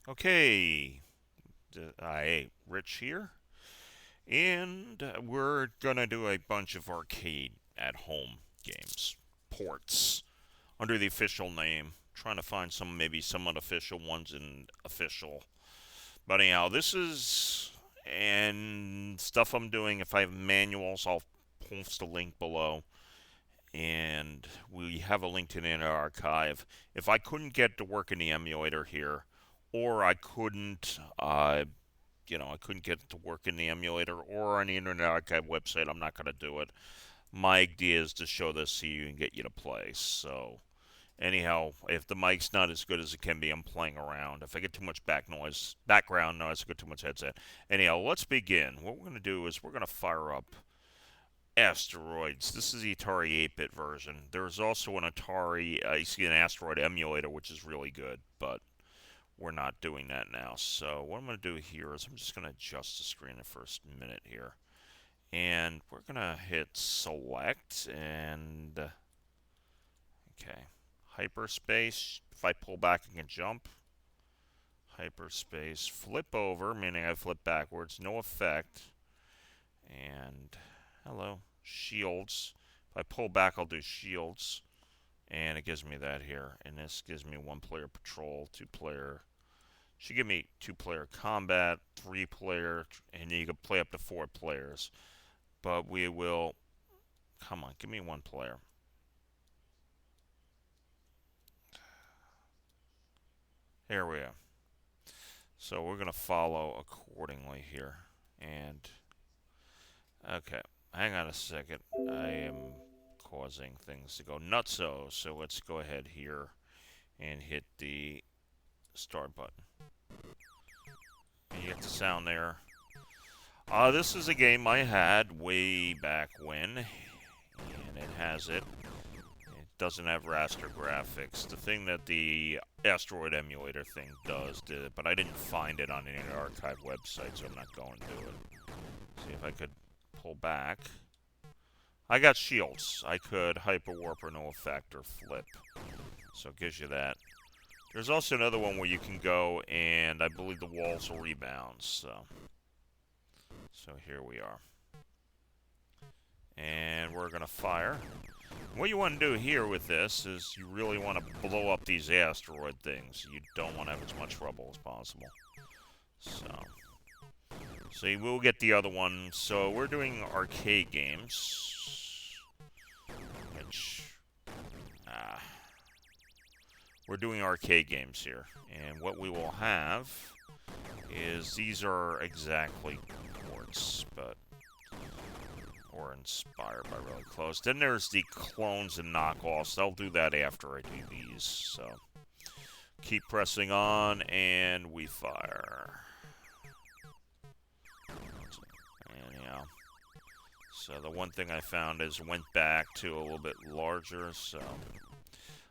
Okay, Rich here, and we're gonna do a bunch of arcade at home games, ports, under the official name. Trying to find maybe some unofficial ones and official. But anyhow, this is and stuff I'm doing. If I have manuals, I'll post a link below. And we have a link to the Internet Archive. If I couldn't get to work in the emulator here, or I couldn't I couldn't get it to work in the emulator or on the Internet Archive website, I'm not going to do it. My idea is to show this to you and get you to play. So, anyhow, if the mic's not as good as it can be, I'm playing around. If I get too much background noise, I get too much headset. Anyhow, let's begin. What we're going to do is we're going to fire up Asteroids. This is the Atari 8-bit version. There's also an an Asteroid emulator, which is really good, but we're not doing that now. So what I'm going to do here is I'm just going to adjust the screen the first minute here. And we're going to hit select and, okay, hyperspace. If I pull back, I can jump. Hyperspace, flip over, meaning I flip backwards, no effect. And, hello, shields. If I pull back, I'll do shields. And it gives me that here. And this gives me one-player patrol, two-player. Should give me two-player combat, three-player, and you can play up to 4 players. But we will... Come on, give me one player. Here we are. So we're going to follow accordingly here. And... Okay, hang on a second. I am causing things to go nutso. So let's go ahead here and hit the start button. And you get the sound there. This is a game I had way back when, and it has it. It doesn't have raster graphics. The thing that the Asteroid emulator thing did it, but I didn't find it on the Internet Archive website, so I'm not going to it. See if I could pull back. I got shields. I could hyperwarp or no effect or flip, so it gives you that. There's also another one where you can go, and I believe the walls will rebound, so here we are. And we're going to fire. What you want to do here with this is you really want to blow up these asteroid things. You don't want to have as much trouble as possible. So you will get the other one. So we're doing arcade games, which... we're doing arcade games here, and what we will have is these are exactly ports, or inspired by really close. Then there's the clones and knockoffs. I'll do that after I do these. So keep pressing on, and we fire. Anyhow, so the one thing I found is went back to a little bit larger, so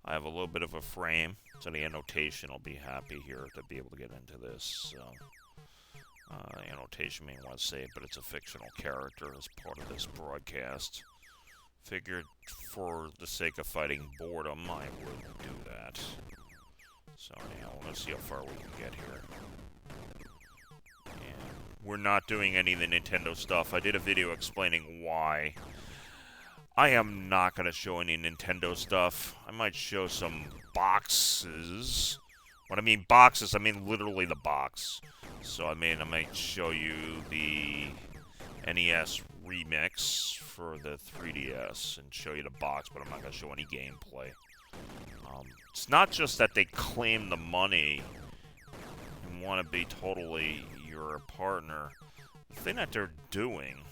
I have a little bit of a frame, so the annotation will be happy here to be able to get into this. So, annotation may want to say it, but it's a fictional character as part of this broadcast. Figured for the sake of fighting boredom, I would do that. So anyhow, we're going to see how far we can get here. And we're not doing any of the Nintendo stuff. I did a video explaining why. I am not going to show any Nintendo stuff. I might show some boxes. When I mean boxes, I mean literally the box. So I might show you the NES remix for the 3DS and show you the box, but I'm not going to show any gameplay. It's not just that they claim the money and want to be totally your partner. The thing that they're doing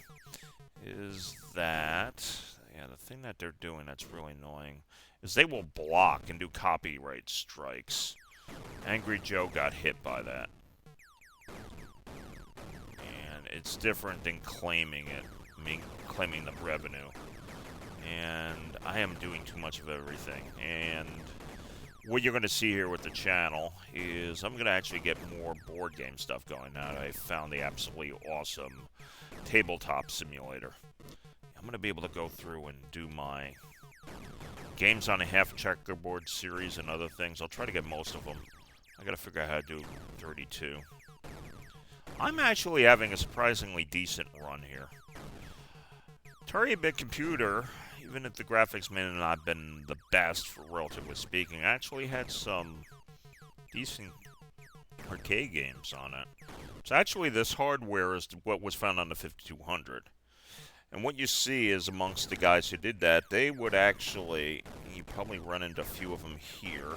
is that... Yeah, the thing that they're doing that's really annoying is they will block and do copyright strikes. Angry Joe got hit by that. And it's different than claiming it. I mean, claiming the revenue. And I am doing too much of everything. And what you're going to see here with the channel is I'm going to actually get more board game stuff going now that I found the absolutely awesome tabletop simulator. I'm going to be able to go through and do my games on a half checkerboard series and other things. I'll try to get most of them. I gotta figure out how to do 32. I'm actually having a surprisingly decent run here. Atari 8-bit computer, even if the graphics may not have been the best, for relatively speaking, actually had some decent arcade games on it. So actually this hardware is what was found on the 5200. And what you see is amongst the guys who did that, they would actually, you probably run into a few of them here,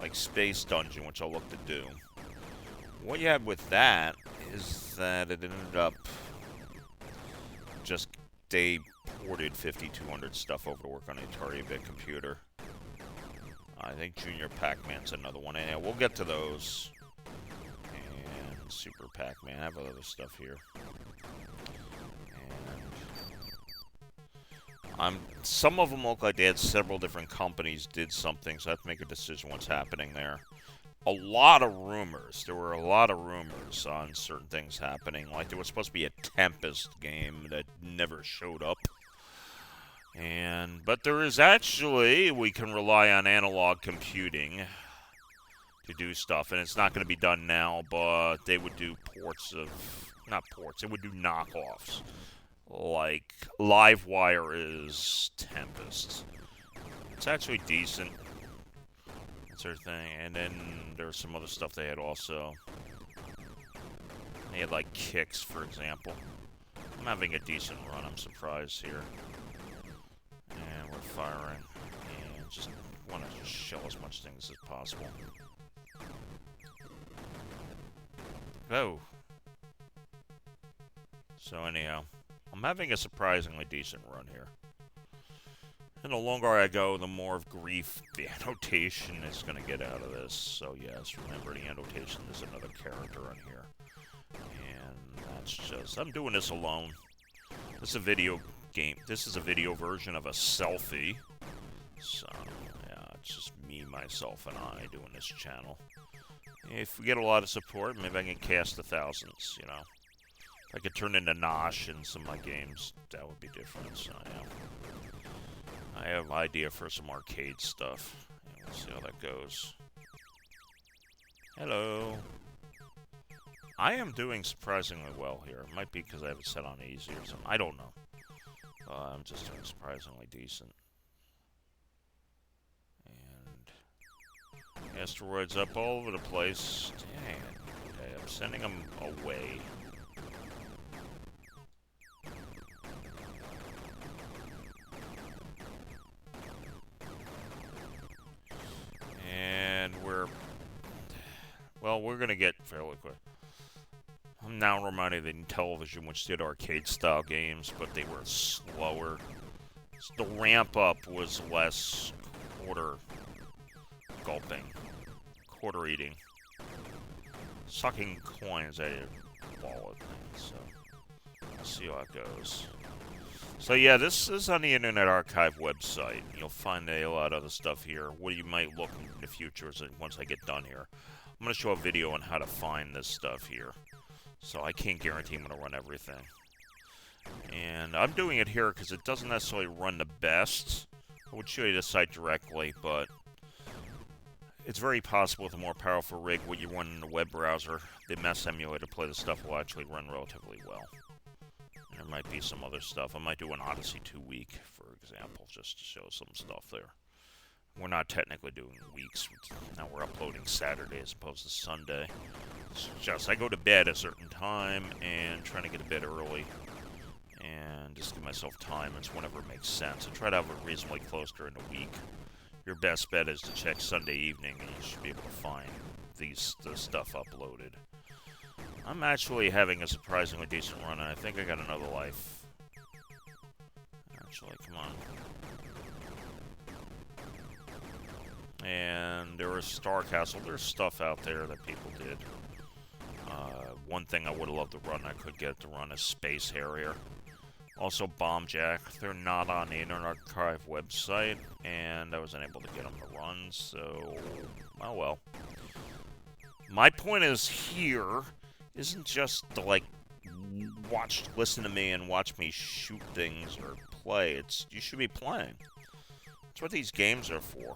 like Space Dungeon, which I'll look to do. What you had with that is that it ended up just, they ported 5200 stuff over to work on an Atari 8-bit computer. I think Junior Pac-Man's another one. And we'll get to those. And Super Pac-Man. I have other stuff here. Some of them look like they had several different companies did something, so I have to make a decision what's happening there. A lot of rumors. There were a lot of rumors on certain things happening. Like there was supposed to be a Tempest game that never showed up. But there is actually, we can rely on analog computing to do stuff, and it's not going to be done now, but they would do ports of, not ports, they would do knockoffs. Like Livewire is Tempest. It's actually decent. That's their thing. And then there's some other stuff they had also. They had like Kicks, for example. I'm having a decent run. I'm surprised here. And we're firing. And just want to just shell as much things as possible. Oh. So anyhow. I'm having a surprisingly decent run here. And the longer I go, the more of grief the annotation is going to get out of this. So yes, remember the annotation is another character on here. And that's just, I'm doing this alone. This is a video game. This is a video version of a selfie. So, yeah, it's just me, myself, and I doing this channel. If we get a lot of support, maybe I can cast the thousands, you know. I could turn into Nosh in some of my games. That would be different. So, yeah. I have an idea for some arcade stuff. And we'll see how that goes. Hello. I am doing surprisingly well here. It might be because I have it set on easy or something. I don't know. I'm just doing surprisingly decent. And asteroids up all over the place. Dang. Okay, I'm sending them away. Well, we're going to get fairly quick. I'm now reminded of Television, which did arcade-style games, but they were slower. So the ramp-up was less quarter gulping, quarter eating, sucking coins out of your wallet thing. So, we'll see how it goes. So yeah, this is on the Internet Archive website. You'll find a lot of other stuff here. What you might look in the future is once I get done here. I'm going to show a video on how to find this stuff here. So I can't guarantee I'm going to run everything. And I'm doing it here because it doesn't necessarily run the best. I would show you the site directly, but it's very possible with a more powerful rig, what you run in the web browser, the MES emulator to play the stuff will actually run relatively well. And there might be some other stuff. I might do an Odyssey 2 week, for example, just to show some stuff there. We're not technically doing weeks. Now we're uploading Saturday as opposed to Sunday. It's just, I go to bed at a certain time and trying to get to bed early. And just give myself time. It's whenever it makes sense. I try to have it reasonably close during the week. Your best bet is to check Sunday evening and you should be able to find the stuff uploaded. I'm actually having a surprisingly decent run and I think I got another life. Actually, come on. And there was Star Castle. There's stuff out there that people did. One thing I would have loved to run, I could get to run, is Space Harrier. Also Bomb Jack. They're not on the Internet Archive website, and I wasn't able to get them to run, so, oh well. My point is here isn't just to, like, listen to me and watch me shoot things or play. You should be playing. That's what these games are for.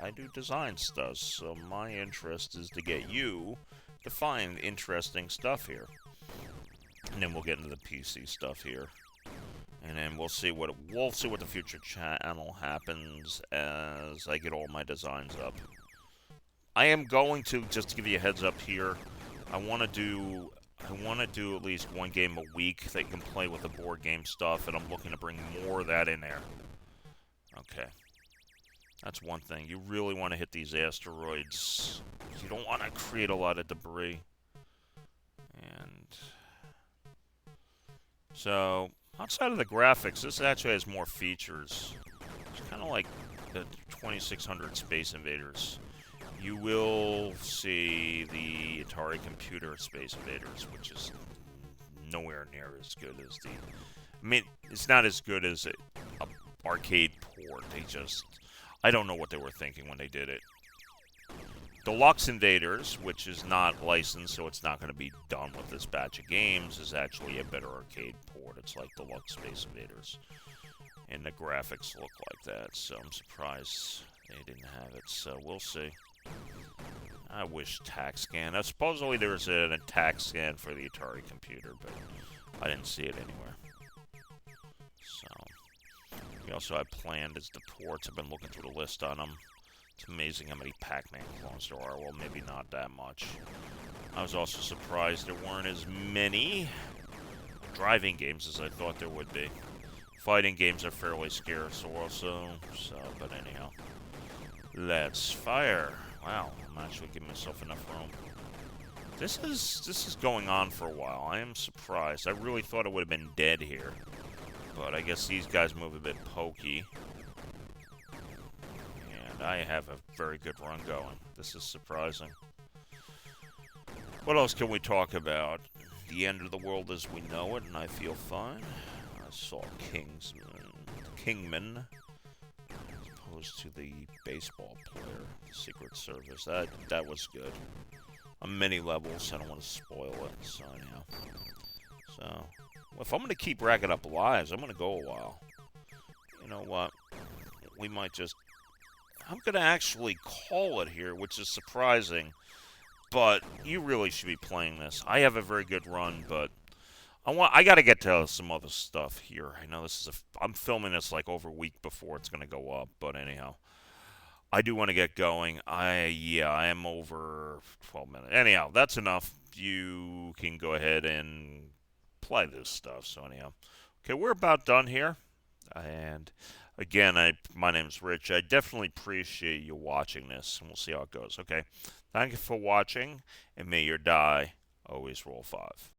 I do design stuff, so my interest is to get you to find interesting stuff here. And then we'll get into the PC stuff here. And then we'll see what the future channel happens as I get all my designs up. I am going to, just to give you a heads up here, I want to do at least one game a week that you can play with the board game stuff, and I'm looking to bring more of that in there. Okay. That's one thing. You really want to hit these asteroids. You don't want to create a lot of debris. And so, outside of the graphics, this actually has more features. It's kind of like the 2600 Space Invaders. You will see the Atari computer Space Invaders, which is nowhere near as good as the... I mean, it's not as good as an arcade port. I don't know what they were thinking when they did it. Deluxe Invaders, which is not licensed, so it's not going to be done with this batch of games, is actually a better arcade port. It's like Deluxe Space Invaders. And the graphics look like that, so I'm surprised they didn't have it, so we'll see. I wish TAC scan. Supposedly there's an attack scan for the Atari computer, but I didn't see it anywhere. So, we also have planned as the ports. I've been looking through the list on them. It's amazing how many Pac-Man clones there are. Well, maybe not that much. I was also surprised there weren't as many driving games as I thought there would be. Fighting games are fairly scarce also, but anyhow. Let's fire. Wow, I'm actually giving myself enough room. This is going on for a while. I am surprised. I really thought it would have been dead here. But I guess these guys move a bit pokey. And I have a very good run going. This is surprising. What else can we talk about? The end of the world as we know it, and I feel fine. I saw Kingman. To the baseball player, Secret Service. That was good. On many levels, I don't want to spoil it, so anyhow. So, if I'm going to keep racking up lives, I'm going to go a while. You know what? We might just... I'm going to actually call it here, which is surprising, but you really should be playing this. I have a very good run, but I got to get to some other stuff here. I know this is I'm filming this like over a week before it's going to go up, but anyhow. I do want to get going. I am over 12 minutes. Anyhow, that's enough. You can go ahead and play this stuff. So anyhow. Okay, we're about done here. And again, my name's Rich. I definitely appreciate you watching this, and we'll see how it goes. Okay. Thank you for watching, and may your die always roll 5.